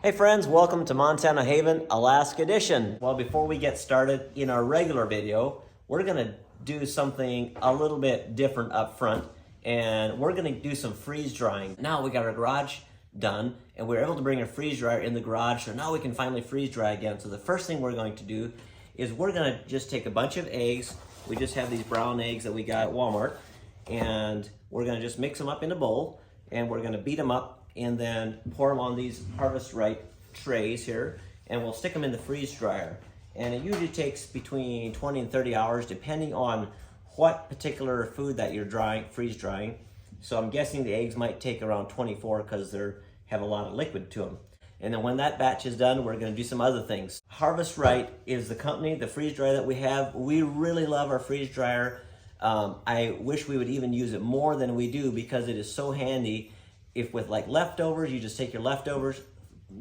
Hey friends, welcome to Montana Haven, Alaska Edition. Well, before we get started in our regular video, we're gonna do something a little bit different up front, and we're gonna do some freeze drying. Now we got our garage done, and we were able to bring a freeze dryer in the garage, so now we can finally freeze dry again. So the first thing we're going to do is we're gonna just take a bunch of eggs. We just have these brown eggs that we got at Walmart, and we're gonna just mix them up in a bowl, and we're gonna beat them up and then pour them on these Harvest Right trays here, and we'll stick them in the freeze dryer. And it usually takes between 20 and 30 hours depending on what particular food that you're freeze drying. So I'm guessing the eggs might take around 24 because they have a lot of liquid to them. And then when that batch is done, we're going to do some other things. Harvest Right is the company, the freeze dryer that we have. We really love our freeze dryer. I wish we would even use it more than we do because it is so handy. If with like leftovers, you just take your leftovers,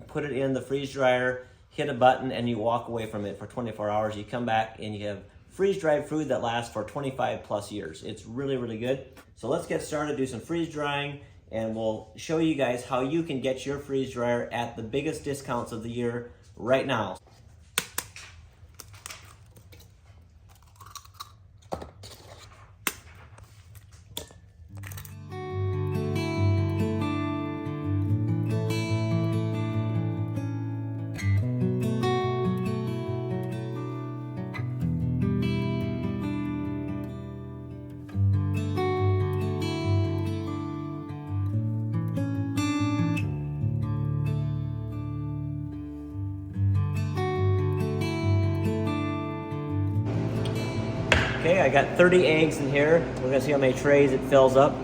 put it in the freeze dryer, hit a button, and you walk away from it for 24 hours. You come back and you have freeze-dried food that lasts for 25 plus years. It's really, really good. So let's get started, do some freeze drying, and we'll show you guys how you can get your freeze dryer at the biggest discounts of the year right now. Okay, I got 30 eggs in here. We're gonna see how many trays it fills up.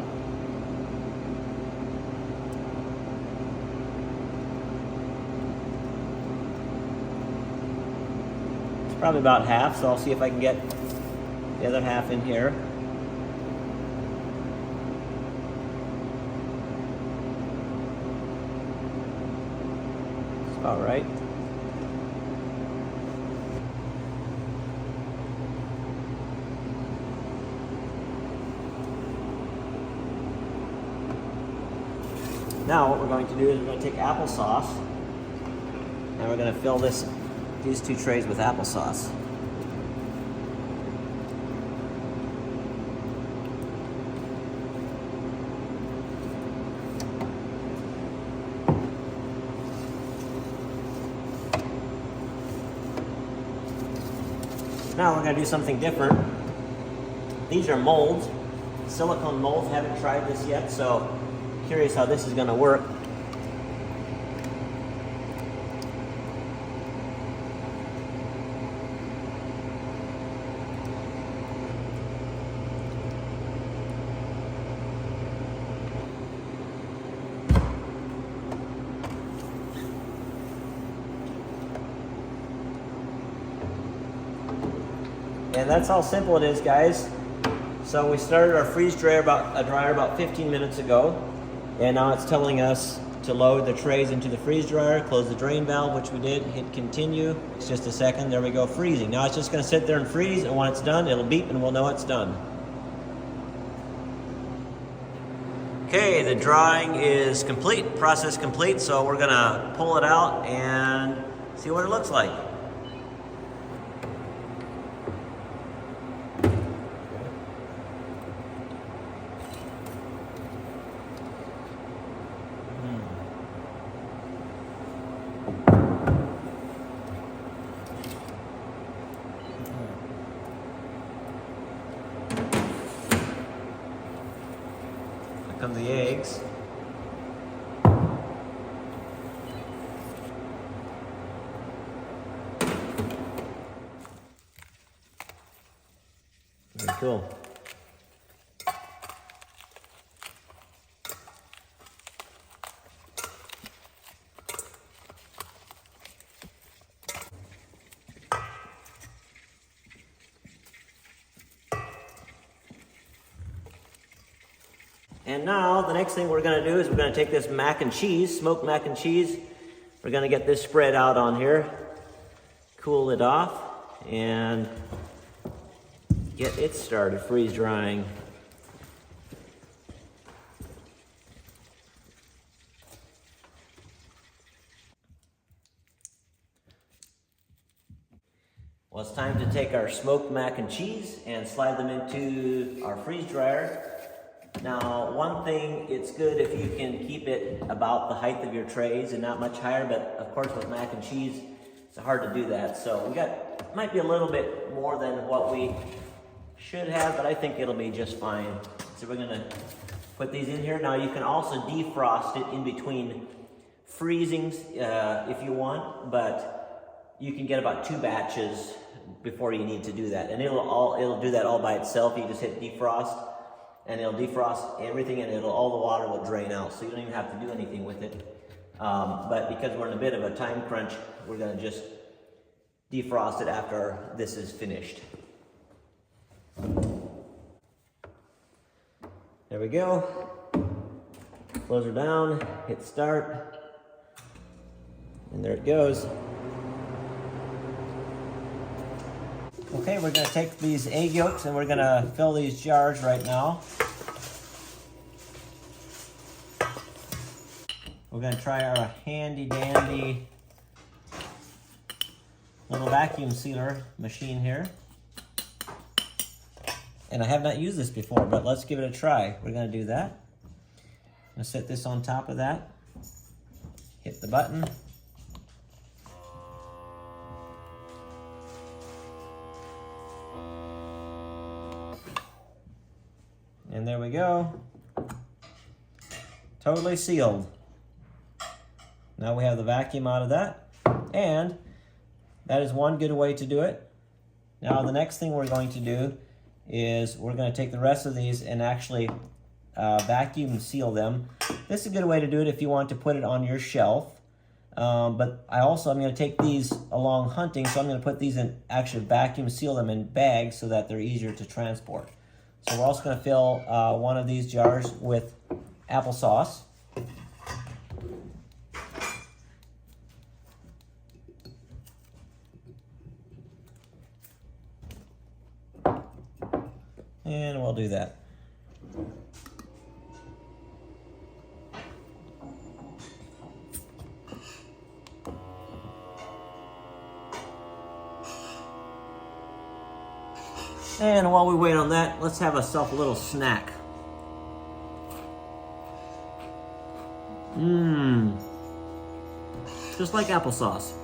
It's probably about half, so I'll see if I can get the other half in here. It's about right. Now what we're going to do is we're going to take applesauce, and we're going to fill these two trays with applesauce. Now we're going to do something different. These are molds, silicone molds. Haven't tried this yet, so curious how this is going to work. And that's how simple it is, guys. So we started our freeze dryer about 15 minutes ago. And now it's telling us to load the trays into the freeze dryer, close the drain valve, which we did, hit continue. It's just a second, there we go, freezing. Now it's just gonna sit there and freeze, and when it's done, it'll beep and we'll know it's done. Okay, the drying is complete, process complete, so we're gonna pull it out and see what it looks like. Come the eggs. Very cool. And now the next thing we're going to do is we're going to take this mac and cheese, smoked mac and cheese. We're going to get this spread out on here, cool it off, and get it started freeze drying. Well, it's time to take our smoked mac and cheese and slide them into our freeze dryer. Now, one thing, it's good if you can keep it about the height of your trays and not much higher, but of course with mac and cheese, it's hard to do that. So we got, might be a little bit more than what we should have, but I think it'll be just fine. So we're gonna put these in here. Now you can also defrost it in between freezings if you want, but you can get about 2 batches before you need to do that. And it'll do that all by itself. You just hit defrost and it'll defrost everything, and all the water will drain out. So you don't even have to do anything with it. But because we're in a bit of a time crunch, we're gonna just defrost it after this is finished. There we go. Close her down, hit start, and there it goes. Okay, we're gonna take these egg yolks and we're gonna fill these jars right now. We're gonna try our handy dandy little vacuum sealer machine here. And I have not used this before, but let's give it a try. We're gonna do that. I'm gonna set this on top of that. Hit the button. And there we go. Totally sealed. Now we have the vacuum out of that. And that is one good way to do it. Now the next thing we're going to do is we're going to take the rest of these and actually vacuum seal them. This is a good way to do it if you want to put it on your shelf. But I'm going to take these along hunting, so I'm going to put these in, actually vacuum seal them in bags so that they're easier to transport. So we're also going to fill one of these jars with applesauce. And we'll do that. And while we wait on that, let's have ourselves a little snack. Just like applesauce.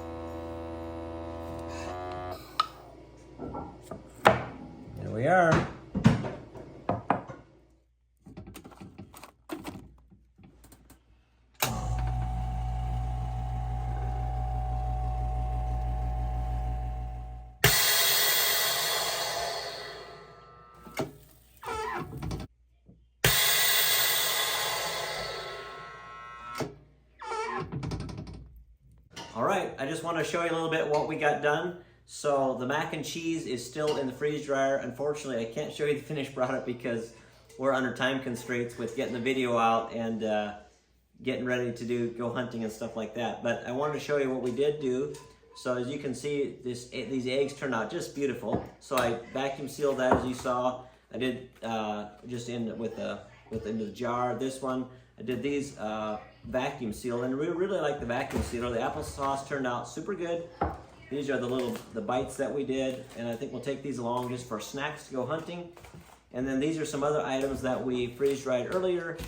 There we are. All right, I just want to show you a little bit what we got done. So the mac and cheese is still in the freeze dryer. Unfortunately, I can't show you the finished product because we're under time constraints with getting the video out and getting ready to go hunting and stuff like that. But I wanted to show you what we did do. So as you can see, these eggs turned out just beautiful. So I vacuum sealed that, as you saw. I did just in the jar. This one, I did these vacuum sealed, and we really like the vacuum sealer. The applesauce turned out super good. These are the bites that we did, and I think we'll take these along just for snacks to go hunting. And then these are some other items that we freeze dried earlier.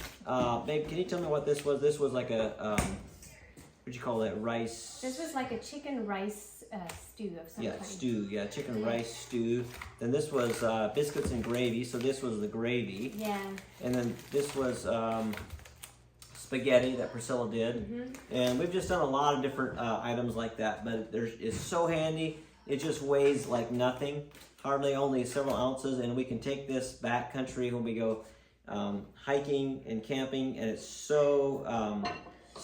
Babe, can you tell me what this was? This was like a what'd you call that? Rice. This was like a chicken rice stew of some kind. Stew. Yeah, chicken rice stew. Then this was biscuits and gravy. So this was the gravy. Yeah. And then this was spaghetti that Priscilla did. And we've just done a lot of different items like that. But it's so handy. It just weighs like nothing. Hardly only several ounces. And we can take this backcountry when we go hiking and camping. And it's so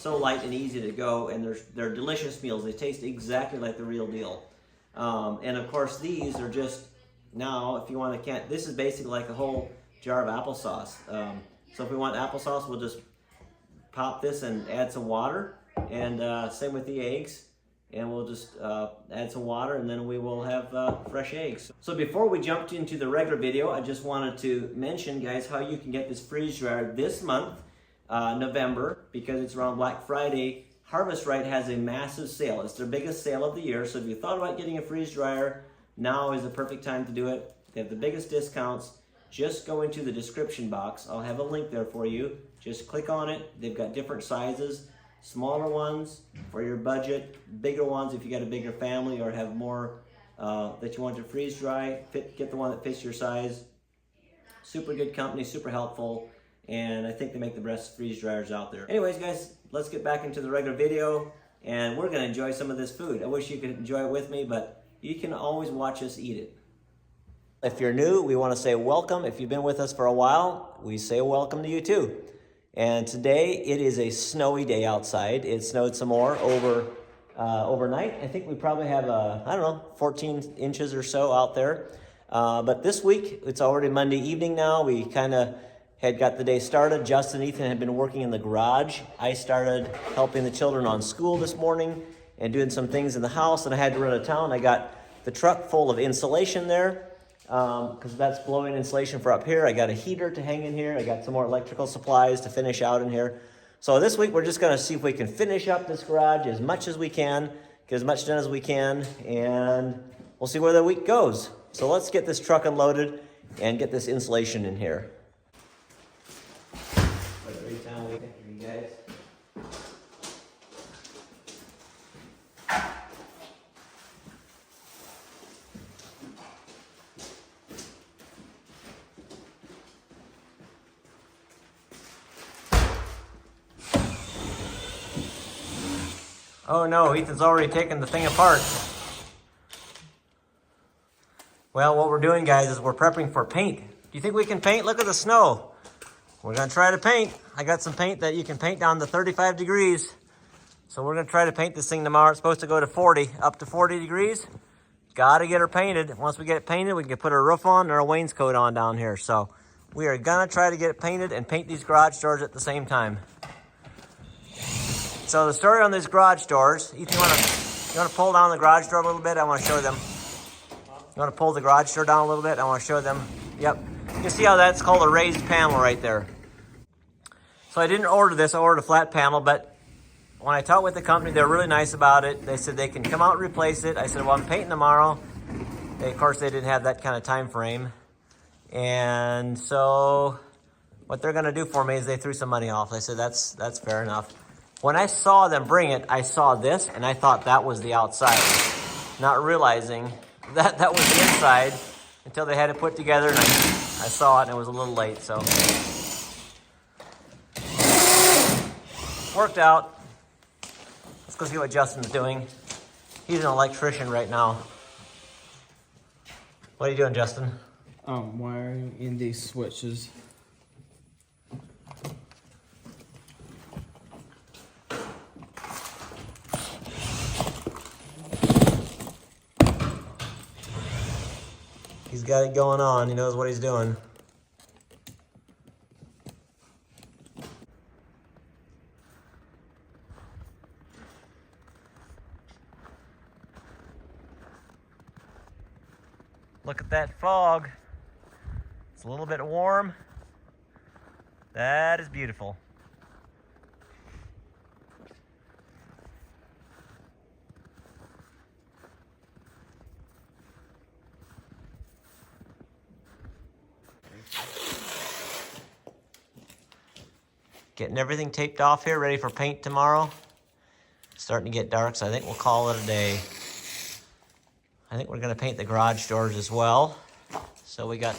light and easy to go, and they're delicious meals. They taste exactly like the real deal. And of course, these are just now, if you want to, this is basically like a whole jar of applesauce. So if we want applesauce, we'll just pop this and add some water, and same with the eggs. And we'll just add some water, and then we will have fresh eggs. So before we jumped into the regular video, I just wanted to mention, guys, how you can get this freeze dryer this month. November, because it's around Black Friday. Harvest Right has a massive sale. It's their biggest sale of the year. So if you thought about getting a freeze dryer now is the perfect time to do it. They have the biggest discounts. Just go into the description box. I'll have a link there for you. Just click on it. They've got different sizes. Smaller ones for your budget, bigger ones if you got a bigger family or have more that you want to freeze dry. Get the one that fits your size. Super good company, super helpful, and I think they make the best freeze dryers out there. Anyways, guys, let's get back into the regular video, and we're gonna enjoy some of this food. I wish you could enjoy it with me, but you can always watch us eat it. If you're new, we want to say welcome. If you've been with us for a while, we say welcome to you too. And today it is a snowy day outside. It snowed some more overnight. I think we probably have, 14 inches or so out there. But this week, it's already Monday evening now. We kind of had got the day started. Justin and Ethan had been working in the garage. I started helping the children on school this morning and doing some things in the house, and I had to run to town. I got the truck full of insulation there, because that's blowing insulation for up here. I got a heater to hang in here. I got some more electrical supplies to finish out in here. So this week we're just going to see if we can finish up this garage as much as we can, get as much done as we can, and we'll see where the week goes. So let's get this truck unloaded and get this insulation in here. Oh no, Ethan's already taken the thing apart. Well, what we're doing, guys, is we're prepping for paint. Do you think we can paint? Look at the snow. We're gonna try to paint. I got some paint that you can paint down to 35 degrees. So we're gonna try to paint this thing tomorrow. It's supposed to go to 40, up to 40 degrees. Gotta get her painted. Once we get it painted, we can put our roof on and our wainscot on down here. So we are gonna try to get it painted and paint these garage doors at the same time. So the story on these garage doors, Ethan, you wanna pull down the garage door a little bit? I wanna show them. You wanna pull the garage door down a little bit? I wanna show them. Yep. You can see how that's called a raised panel right there. So I didn't order this, I ordered a flat panel, but when I talked with the company, they're really nice about it. They said they can come out and replace it. I said, well, I'm painting tomorrow. Of course, they didn't have that kind of time frame. And so what they're gonna do for me is they threw some money off. I said, that's fair enough. When I saw them bring it, I saw this and I thought that was the outside, not realizing that that was the inside until they had it put together, and I saw it and it was a little late, so. Worked out. Let's go see what Justin's doing. He's an electrician right now. What are you doing, Justin? Wiring in these switches. He's got it going on. He knows what he's doing. Look at that fog. It's a little bit warm. That is beautiful. Getting everything taped off here, ready for paint tomorrow. Starting to get dark, so I think we'll call it a day. I think we're gonna paint the garage doors as well. So we got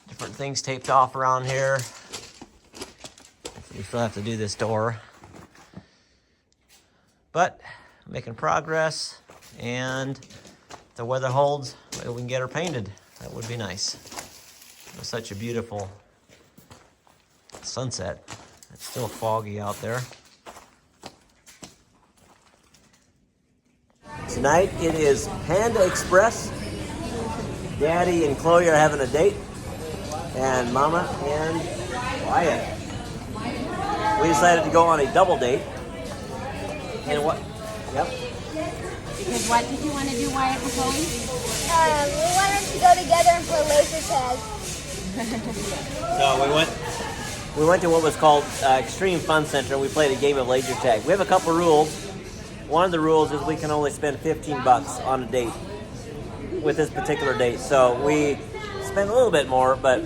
different things taped off around here. We still have to do this door. But making progress, and if the weather holds, maybe we can get her painted. That would be nice. It was such a beautiful sunset. It's still foggy out there. Tonight it is Panda Express. Daddy and Chloe are having a date, and Mama and Wyatt. We decided to go on a double date. And what? Yep. Because what did you want to do, Wyatt and Chloe? We wanted to go together and play laser tag. So we went to what was called Extreme Fun Center. We played a game of laser tag. We have a couple rules. One of the rules is we can only spend $15 on a date. with this particular date. So we spent a little bit more, but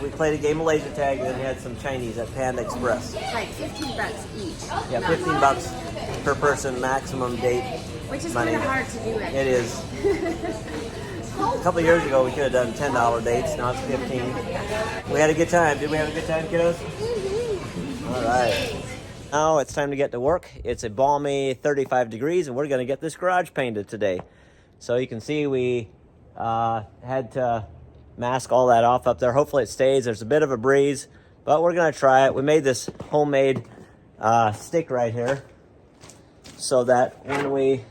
we played a game of laser tag and then we had some Chinese at Panda Express. It's like 15 bucks each. Yeah, 15 bucks per person, maximum date. Which is money. kind of hard to do. It is. A couple of years ago, we could have done $10 dates. Now it's 15. We had a good time. Did we have a good time, kiddos? All right. Now it's time to get to work. It's a balmy 35 degrees, and we're going to get this garage painted today. So you can see we had to mask all that off up there. Hopefully it stays. There's a bit of a breeze, but we're going to try it. We made this homemade stick right here so that when we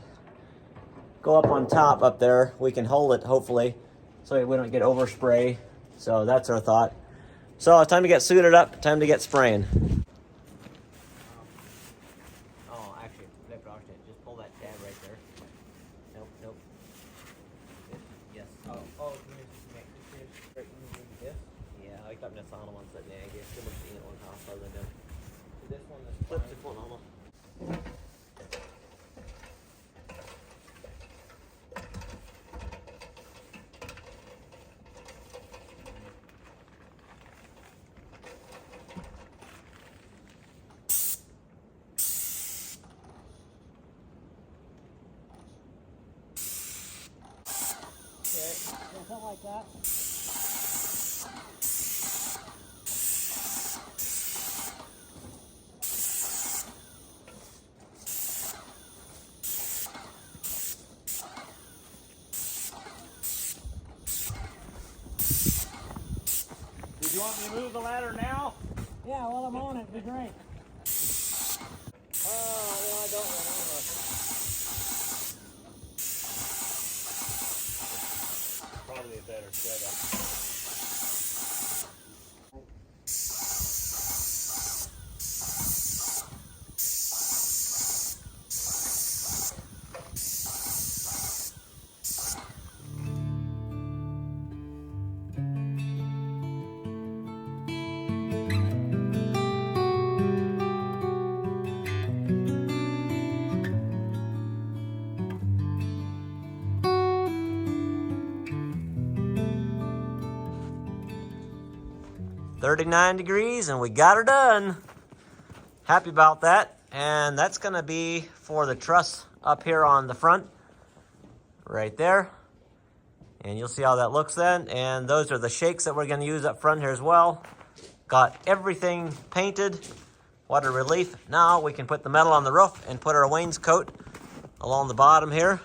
go up on top up there, we can hold it, hopefully, so we don't get overspray. So that's our thought. So it's time to get suited up, time to get spraying. Oh, actually, just pull that tab right there. Nope. Yes. Oh, can you just make this straight this? Yeah, ich glaube, das andere one's that naggy. It's still seeing it on top of the this one is flips it one almost. Something like that. Did you want me to move the ladder now? Yeah, while I'm on it, it'd be great. Oh, I don't know. Probably a better setup. $39 degrees and we got her done. Happy about that. And that's gonna be for the truss up here on the front, right there. And you'll see how that looks then. And those are the shakes that we're gonna use up front here as well. Got everything painted, water relief. Now we can put the metal on the roof and put our wainscot along the bottom here.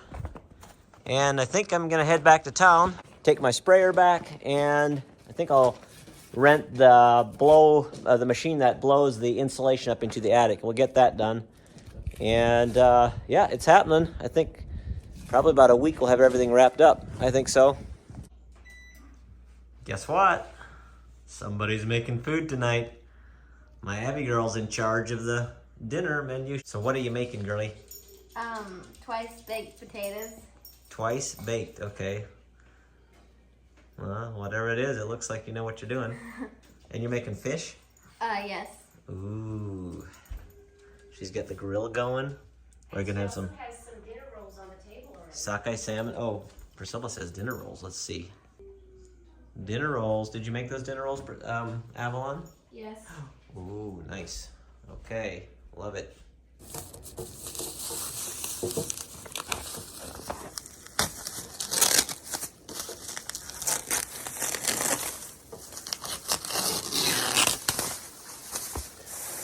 And I think I'm gonna head back to town, take my sprayer back, and I think I'll rent the machine that blows the insulation up into the attic. We'll get that done. And yeah, it's happening. I think probably about a week we'll have everything wrapped up. I think so. Guess what? Somebody's making food tonight. My Abby girl's in charge of the dinner menu. So what are you making, girlie? Twice baked potatoes. Twice baked, okay. Well, whatever it is, it looks like you know what you're doing. And you're making fish? Yes. Ooh. She's got the grill going. We're gonna have some Has some dinner rolls on the table already. sockeye salmon. Oh, Priscilla says dinner rolls. Let's see. Dinner rolls. Did you make those dinner rolls, Avalon? Yes. Ooh, nice. Okay, love it.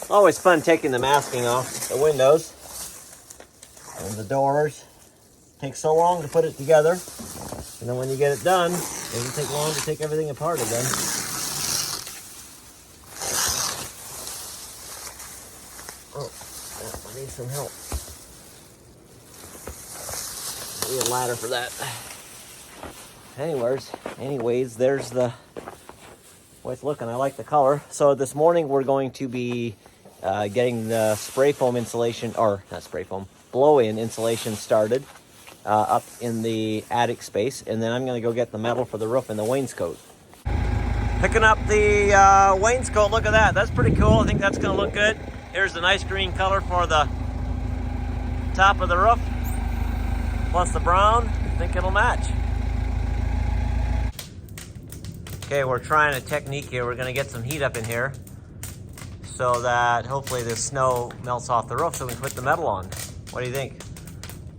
Always fun taking the masking off the windows and the doors. Takes so long to put it together, and then when you get it done, it doesn't take long to take everything apart again. Oh, I need some help. I need a ladder for that. Anyways, there's the way it's looking. I like the color. So this morning we're going to be getting the spray foam insulation, or not spray foam, blow-in insulation started up in the attic space, and then I'm going to go get the metal for the roof and the wainscot. Picking up the wainscot. Look at that. That's pretty cool. I think that's going to look good. Here's the nice green color for the top of the roof. plus the brown, I think it'll match. Okay, we're trying a technique here. We're gonna get some heat up in here so that hopefully the snow melts off the roof so we can put the metal on. What do you think?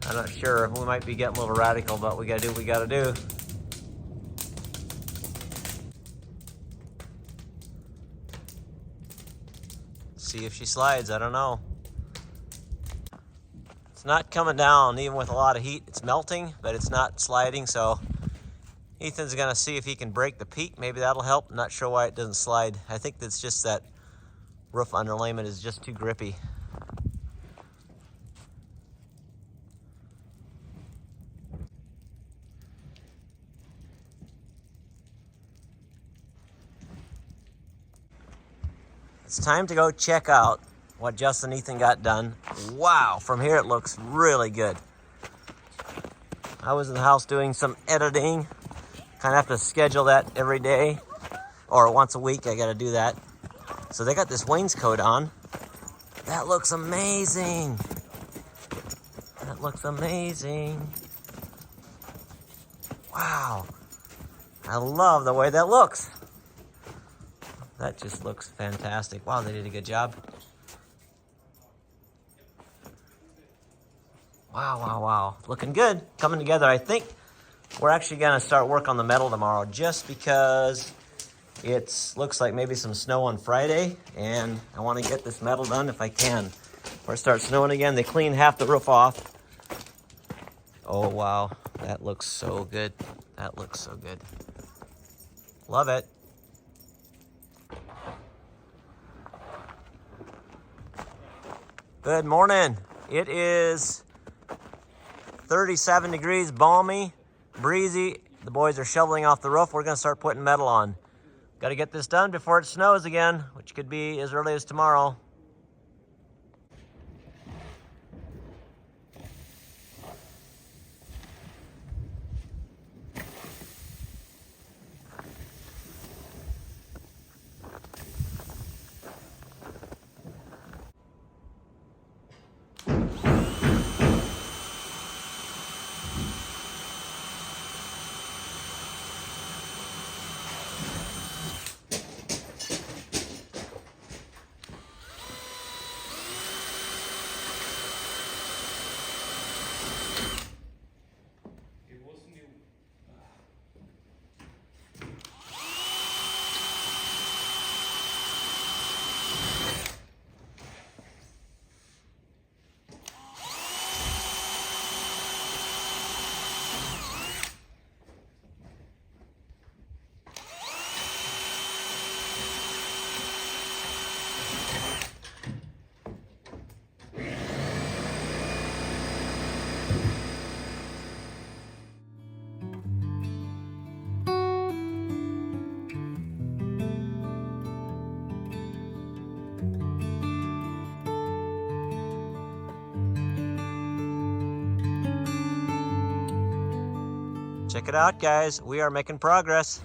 I'm not sure. We might be getting a little radical, but we gotta do what we gotta do. See if she slides, I don't know. It's not coming down even with a lot of heat. It's melting, but it's not sliding, so Ethan's gonna see if he can break the peak. Maybe that'll help. Not sure why it doesn't slide. I think it's just that roof underlayment is just too grippy. It's time to go check out what Justin and Ethan got done. Wow, from here it looks really good. I was in the house doing some editing. Kind of have to schedule that every day or once a week. I got to do that. So they got this wainscot on. That looks amazing. That looks amazing. Wow. I love the way that looks. That just looks fantastic. Wow, they did a good job. Wow, wow, wow. Looking good. Coming together. I think we're actually going to start work on the metal tomorrow just because it looks like maybe some snow on Friday, and I want to get this metal done if I can. Before it starts snowing again, they clean half the roof off. Oh, wow. That looks so good. That looks so good. Love it. Good morning. It is 37 degrees, balmy, breezy. The boys are shoveling off the roof. We're going to start putting metal on. Got to get this done before it snows again, which could be as early as tomorrow. Check it out, guys. We are making progress.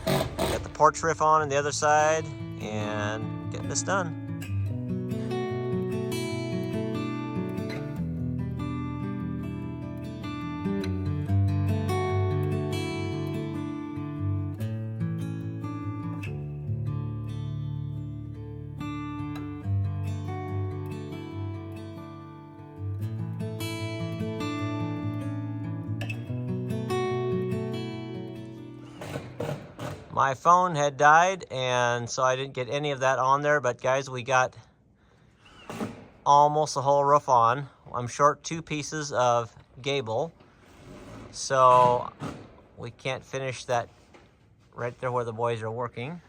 Got the porch roof on the other side and getting this done. My phone had died, and so I didn't get any of that on there, but guys, we got almost the whole roof on. I'm short 2 pieces of gable, so we can't finish that right there where the boys are working.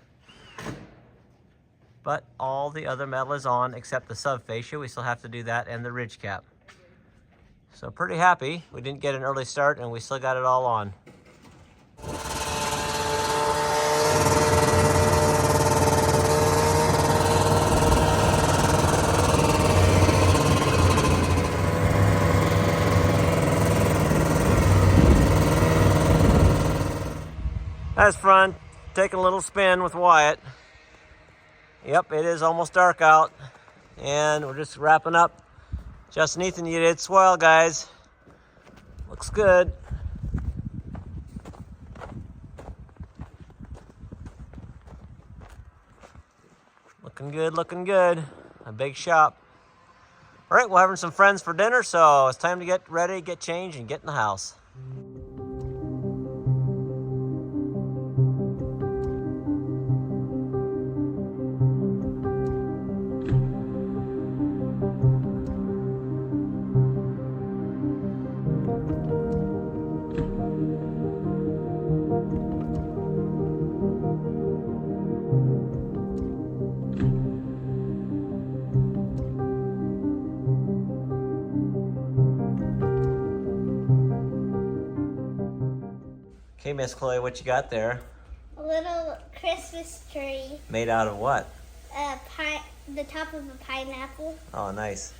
But all the other metal is on except the subfascia. We still have to do that, and the ridge cap. So pretty happy. We didn't get an early start, and we still got it all on. That's fun, taking a little spin with Wyatt. Yep, it is almost dark out, and we're just wrapping up Justin, Ethan, you did swell, guys. Looks good. Looking good, looking good. A big shop. All right, we're having some friends for dinner, so it's time to get ready, get changed, and get in the house. Okay, Miss Chloe, what you got there? A little Christmas tree. Made out of what? The top of a pineapple. Oh, nice.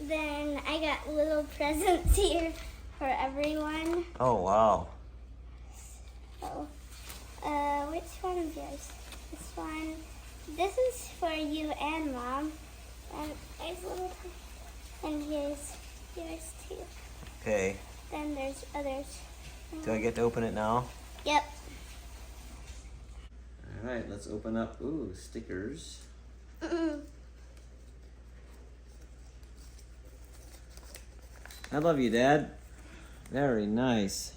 Then I got little presents here for everyone. Oh, wow. So, which one of yours? This one. This is for you and Mom. And there's little, and here's yours too. Okay. Then there's others. Do I get to open it now? Yep. All right, let's open up. Ooh, stickers. I love you, Dad. Very nice.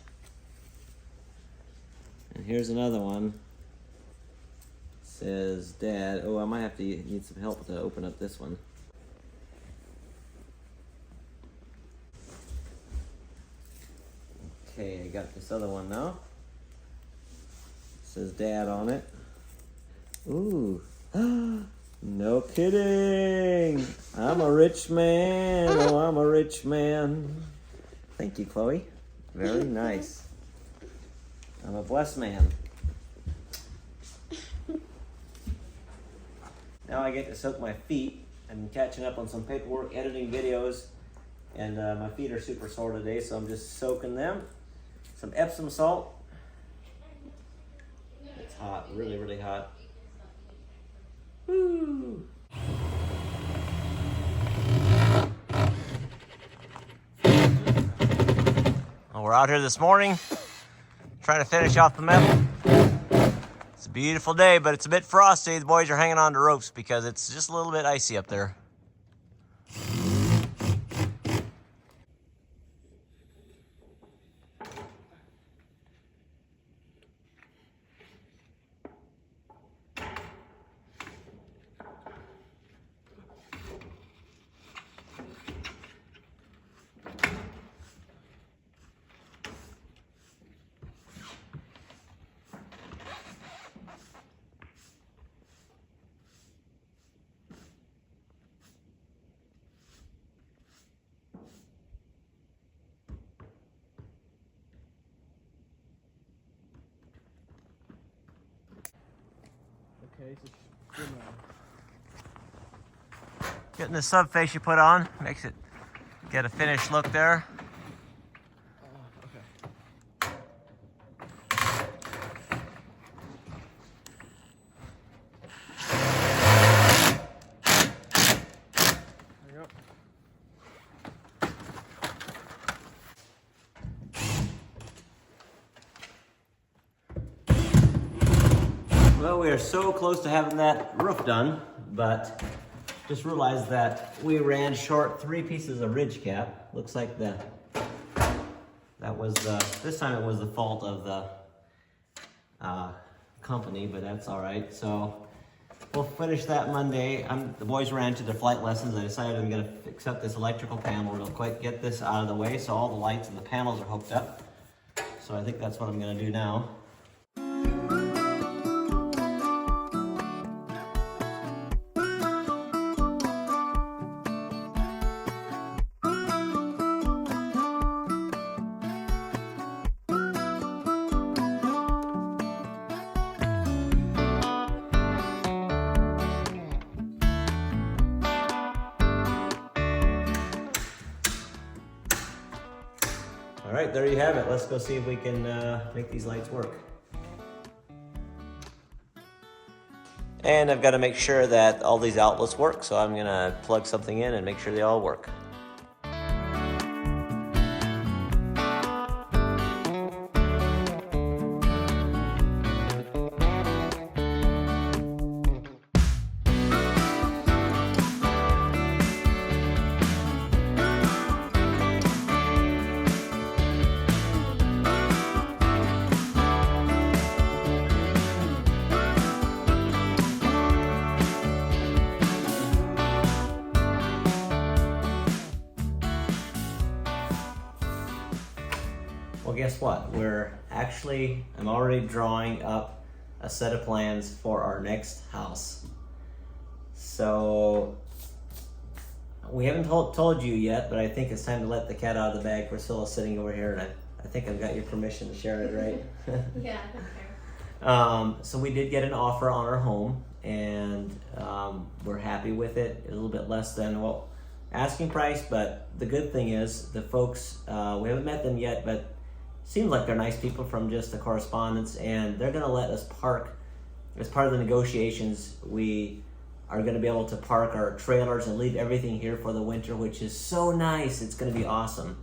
And here's another one. It says, Dad. Oh, I might have to need some help to open up this one. Okay, I got this other one now. It says Dad on it. Ooh. No kidding. I'm a rich man. Oh, I'm a rich man. Thank you, Chloe. Very nice. I'm a blessed man. Now I get to soak my feet. I'm catching up on some paperwork, editing videos, and my feet are super sore today, so I'm just soaking them. Some Epsom salt. It's hot, really, really hot. Woo! Well, we're out here this morning trying to finish off the metal. It's a beautiful day, but it's a bit frosty. The boys are hanging on to ropes because it's just a little bit icy up there. Okay, so Getting the subface you put on makes it get a finished look there. okay. There you go. Well, we are so close to having that roof done, but just realized that we ran short 3 pieces of ridge cap. Looks like this time it was the fault of the company, but that's all right. So we'll finish that Monday. The boys ran to their flight lessons. I decided I'm gonna fix up this electrical panel real quick, get this out of the way so all the lights and the panels are hooked up. So I think that's what I'm gonna do now. All right, there you have it. Let's go see if we can make these lights work. And I've got to make sure that all these outlets work, so I'm gonna plug something in and make sure they all work. Well, guess what? I'm already drawing up a set of plans for our next house. So, we haven't told you yet, but I think it's time to let the cat out of the bag. Priscilla's sitting over here, and I think I've got your permission to share it, right? Yeah, okay. So we did get an offer on our home, and we're happy with it. A little bit less than what asking price, but the good thing is the folks, we haven't met them yet, but seems like they're nice people from just the correspondence, and they're going to let us park. As part of the negotiations, we are going to be able to park our trailers and leave everything here for the winter, which is so nice. It's going to be awesome.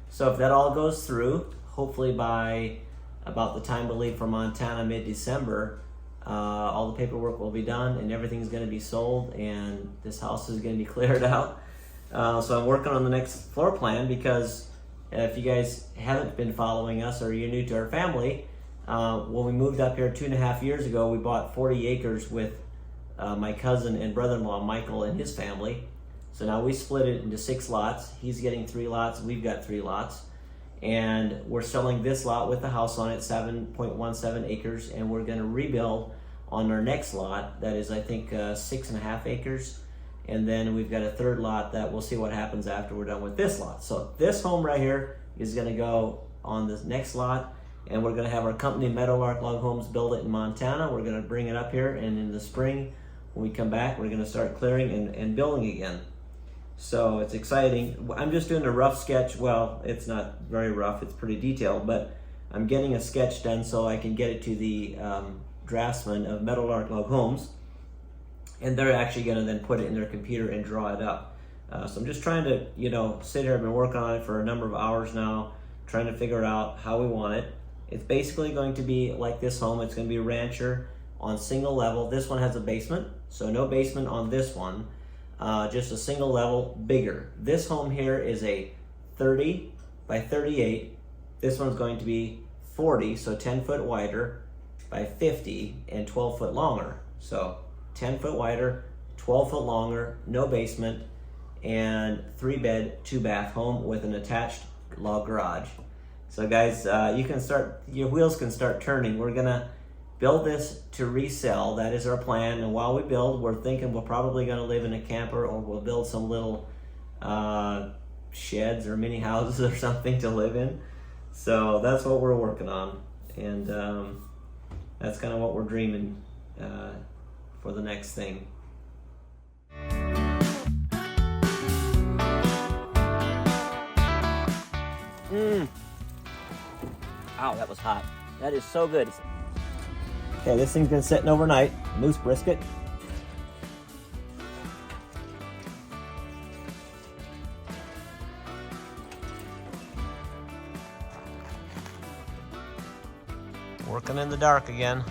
So if that all goes through, hopefully by about the time we leave for Montana mid-December, all the paperwork will be done and everything's going to be sold, and this house is going to be cleared out. So I'm working on the next floor plan, because if you guys haven't been following us or you're new to our family, when we moved up here 2.5 years ago, we bought 40 acres with my cousin and brother-in-law Michael and his family. So now we split it into 6 lots. He's getting 3 lots, we've got 3 lots. And we're selling this lot with the house on it, 7.17 acres, and we're gonna rebuild on our next lot that is, I think, 6.5 acres. And then we've got a 3rd lot that we'll see what happens after we're done with this lot. So this home right here is gonna go on this next lot, and we're gonna have our company Meadowlark Log Homes build it in Montana. We're gonna bring it up here, and in the spring, when we come back, we're gonna start clearing and building again. So it's exciting. I'm just doing a rough sketch. Well, it's not very rough, it's pretty detailed, but I'm getting a sketch done so I can get it to the draftsman of Meadowlark Log Homes. And they're actually gonna then put it in their computer and draw it up. So I'm just trying to, sit here. I've been working on it for a number of hours now, trying to figure out how we want it. It's basically going to be like this home. It's gonna be a rancher on single level. This one has a basement, so no basement on this one. Just a single level, bigger. This home here is a 30 by 38. This one's going to be 40, so 10 foot wider, by 50 and 12 foot longer. So 10 foot wider, 12 foot longer, no basement, and 3 bed, 2 bath home with an attached log garage. So guys, your wheels can start turning. We're gonna build this to resell. That is our plan. And while we build, we're thinking we're probably gonna live in a camper, or we'll build some little sheds or mini houses or something to live in. So that's what we're working on. And that's kind of what we're dreaming for the next thing. Ow, that was hot. That is so good. Okay, this thing's been sitting overnight. Moose brisket. Working in the dark again.